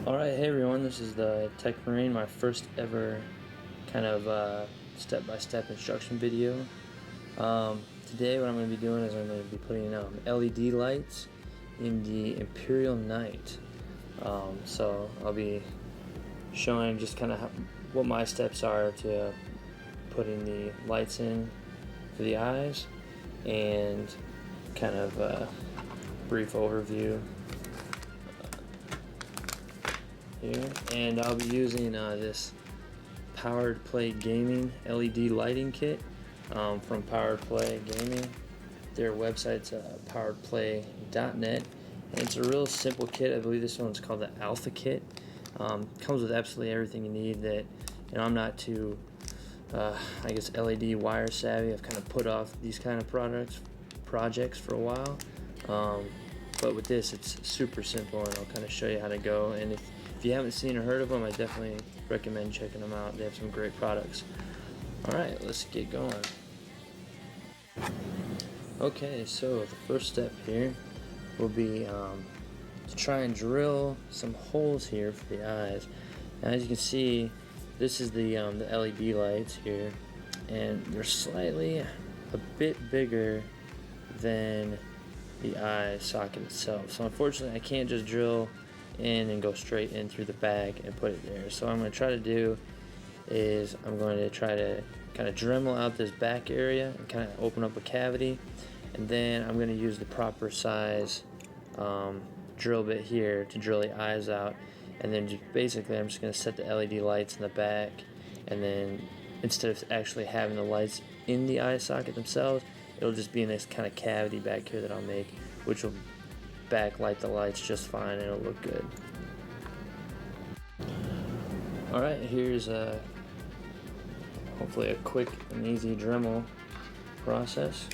Alright, hey everyone, this is the Tech Marine, my first ever kind of step-by-step instruction video. Today what I'm going to be doing is I'm going to be putting LED lights in the Imperial Knight. So I'll be showing just kind of what my steps are to putting the lights in for the eyes and kind of a brief overview here. And I'll be using this Powered Play Gaming LED lighting kit from Powered Play Gaming. Their website's poweredplay.net, and it's a real simple kit. I believe this one's called the Alpha Kit. Comes with absolutely everything you need. That, I'm not too I guess LED wire savvy. I've kind of put off these kind of projects for a while, but with this it's super simple, and I'll kind of show you how to go. And if you haven't seen or heard of them, I definitely recommend checking them out. They have some great products. Alright, let's get going. Okay, so the first step here will be to try and drill some holes here for the eyes. Now, as you can see, this is the LED lights here, and they're slightly a bit bigger than the eye socket itself. So unfortunately I can't just drill in and go straight in through the bag and put it there. So what I'm going to try to do is I'm going to try to kind of Dremel out this back area and kind of open up a cavity, and then I'm going to use the proper size drill bit here to drill the eyes out. And then basically I'm just going to set the LED lights in the back, and then instead of actually having the lights in the eye socket themselves, it'll just be in this kind of cavity back here that I'll make, which will backlight the lights just fine, and it'll look good. Alright, here's hopefully a quick and easy Dremel process.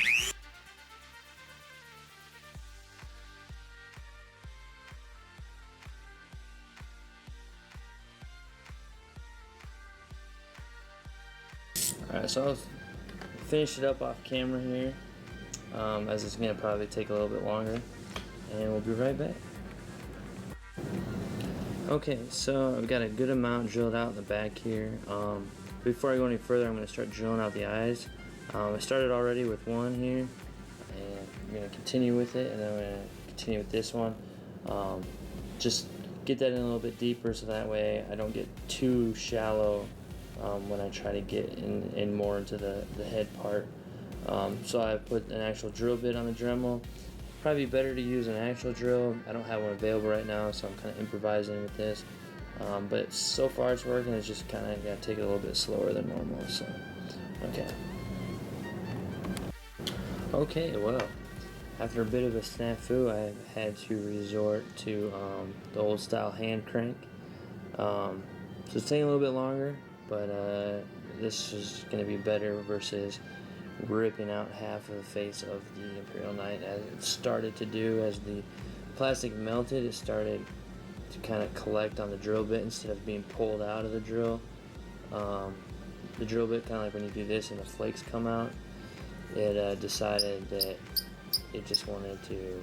Alright, so I'll finish it up off camera here, as it's going to probably take a little bit longer, and we'll be right back. Okay, so I've got a good amount drilled out in the back here. Before I go any further, I'm going to start drilling out the eyes. I started already with one here, and I'm going to continue with it, and then I'm going to continue with this one. Just get that in a little bit deeper, so that way I don't get too shallow when I try to get in more into the head part. So I put an actual drill bit on the Dremel. Probably better to use an actual drill. I don't have one available right now, so I'm kind of improvising with this. But so far it's working. It's just kind of got to take it a little bit slower than normal. So, okay, well, after a bit of a snafu, I had to resort to the old style hand crank. So it's taking a little bit longer, but this is going to be better versus ripping out half of the face of the Imperial Knight, as it started to do. As the plastic melted, it started to kind of collect on the drill bit instead of being pulled out of the drill. The drill bit, kind of like when you do this and the flakes come out, it decided that it just wanted to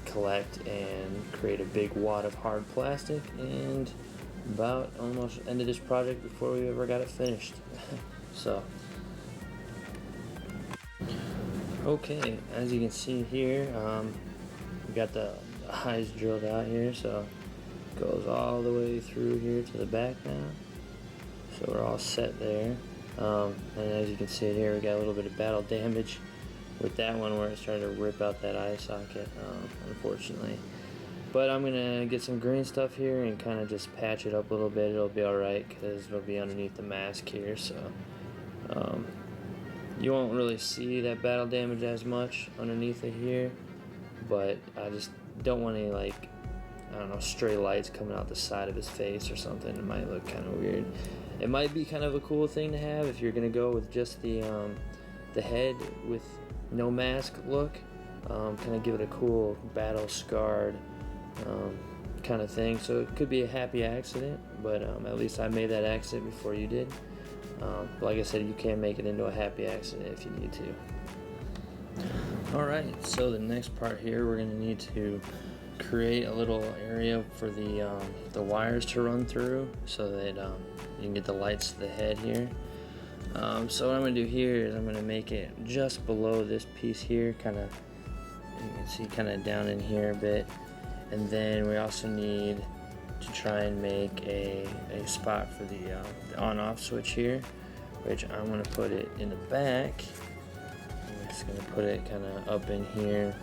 collect and create a big wad of hard plastic, and about almost ended this project before we ever got it finished. So okay, as you can see here, we got the eyes drilled out here, so it goes all the way through here to the back now. So we're all set there. And as you can see here, we got a little bit of battle damage with that one where it started to rip out that eye socket, unfortunately. But I'm going to get some green stuff here and kind of just patch it up a little bit. It'll be alright because it'll be underneath the mask here, so you won't really see that battle damage as much underneath it here, but I just don't want any, like, I don't know, stray lights coming out the side of his face or something. It might look kind of weird. It might be kind of a cool thing to have if you're going to go with just the head with no mask look. Kind of give it a cool battle scarred kind of thing. So it could be a happy accident, but at least I made that accident before you did. But like I said, you can make it into a happy accident if you need to. Alright, so the next part here, we're going to need to create a little area for the wires to run through so that you can get the lights to the head here. So what I'm going to do here is I'm going to make it just below this piece here, kind of, you can see kind of down in here a bit. And then we also need to try and make a spot for the on-off switch here, which I'm going to put it in the back. I'm just going to put it kind of up in here.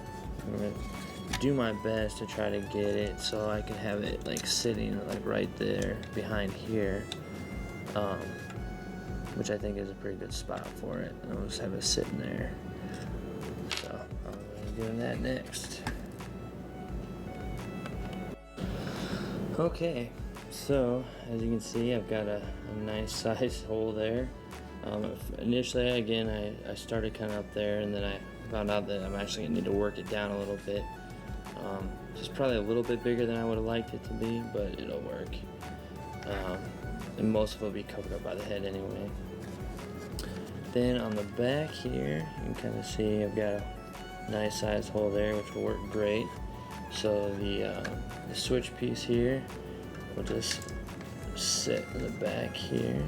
I'm going to do my best to try to get it so I can have it like sitting like right there behind here, which I think is a pretty good spot for it. I'll just have it sitting there. So I'm going to be doing that next. Okay, so as you can see, I've got a nice size hole there. Initially, again, I started kind of up there, and then I found out that I'm actually going to need to work it down a little bit. It's probably a little bit bigger than I would have liked it to be, but it'll work. And most of it will be covered up by the head anyway. Then on the back here, you can kind of see I've got a nice size hole there, which will work great. So the switch piece here will just sit in the back here.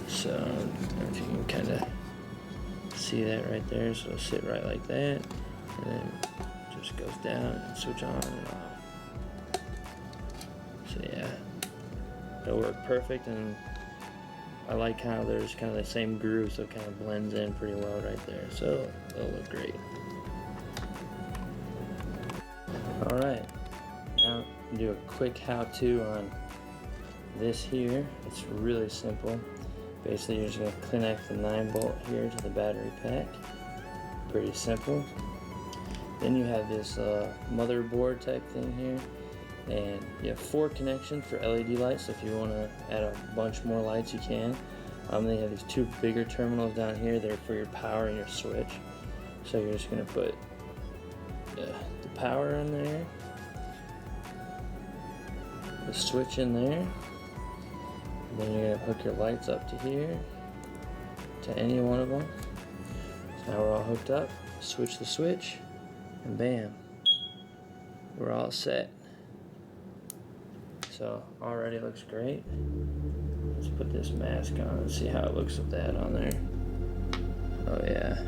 So if you can kind of see that right there, so it'll sit right like that, and then it just goes down and switch on and off. So yeah, it'll work perfect, and I like how there's kind of the same groove, so it kind of blends in pretty well right there. So it'll look great. Alright, now do a quick how-to on this here. It's really simple. Basically, you're just going to connect the 9-volt here to the battery pack. Pretty simple. Then you have this motherboard type thing here, and you have 4 connections for LED lights. So if you want to add a bunch more lights, you can. Then you have these 2 bigger terminals down here. They're for your power and your switch. So you're just going to put the power in there, the switch in there, and then you're going to hook your lights up to here, to any one of them. So now we're all hooked up. Switch the switch, and bam, we're all set. So already looks great. Let's put this mask on and see how it looks with that on there. Oh yeah,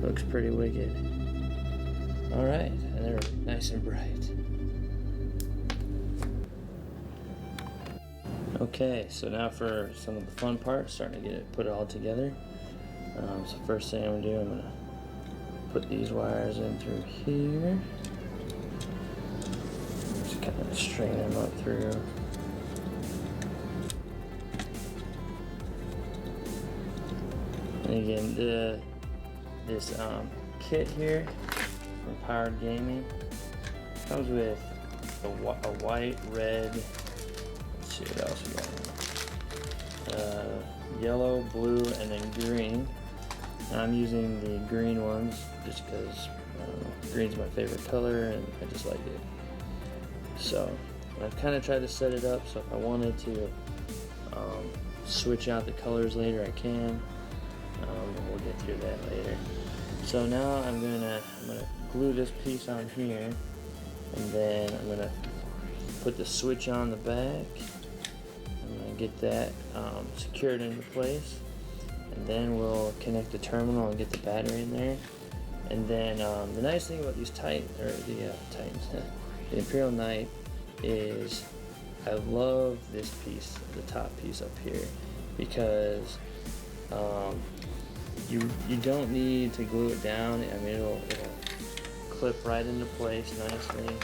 looks pretty wicked. Alright, and they're nice and bright. Okay, so now for some of the fun part, starting to put it all together. So first thing I'm going to do, I'm going to put these wires in through here. Just kind of string them up through. And again, this kit here from Powered Gaming comes with a white, red, let's see what else we got, yellow, blue, and then green. I'm using the green ones just because green's my favorite color and I just like it. So I've kind of tried to set it up so if I wanted to switch out the colors later, I can. And we'll get through that later. So now I'm gonna glue this piece on here, and then I'm gonna put the switch on the back. I'm gonna get that secured into place, and then we'll connect the terminal and get the battery in there. And then the nice thing about these Titans, the Imperial Knight, is I love this piece, the top piece up here, because you don't need to glue it down. I mean, it'll clip right into place nicely,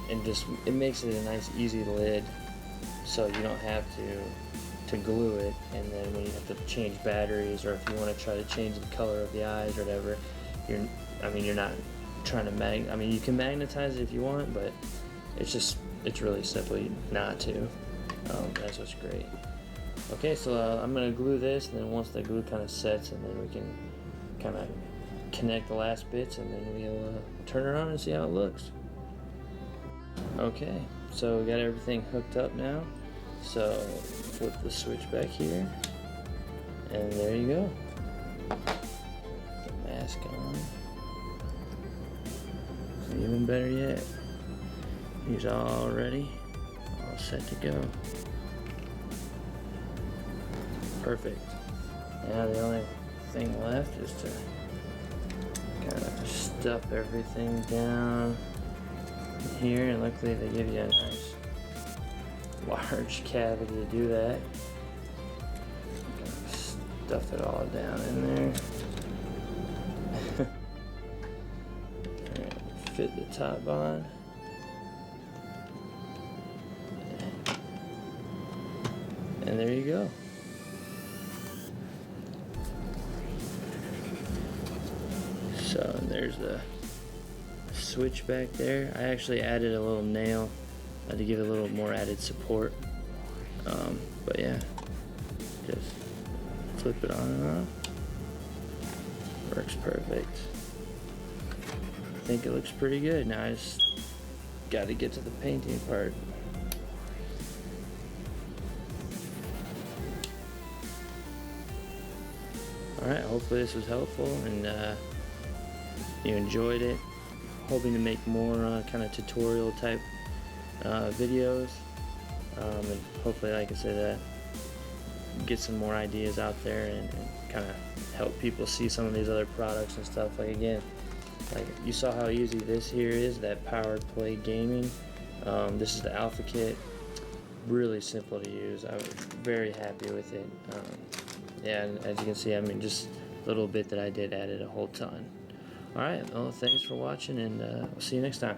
and it makes it a nice easy lid, so you don't have to glue it. And then when you have to change batteries, or if you want to try to change the color of the eyes or whatever, you're not trying to you can magnetize it if you want, but it's really simple not to. That's what's great. Okay, so I'm going to glue this, and then once the glue kind of sets, and then we can kind of connect the last bits, and then we'll turn it on and see how it looks. Okay, so we got everything hooked up now. So flip the switch back here, and there you go. Put the mask on. Even better yet, he's all ready, all set to go. Perfect. Now the only thing left is to kind of stuff everything down here, and luckily they give you a nice large cavity to do that. Stuff it all down in there. Fit the top on. And there you go. So there's the switch back there. I actually added a little nail to give it a little more added support. But yeah, just flip it on and off. Works perfect. I think it looks pretty good. Now I just got to get to the painting part. Alright, hopefully this was helpful and you enjoyed it. Hoping to make more kind of tutorial type videos, and hopefully, like I said, get some more ideas out there and kind of help people see some of these other products and stuff. Like again, like you saw how easy this here is, that powered play gaming. This is the alpha kit. Really simple to use. I was very happy with it. Yeah, and as you can see, I mean, just a little bit that I did added a whole ton. Alright, well, thanks for watching, and we'll see you next time.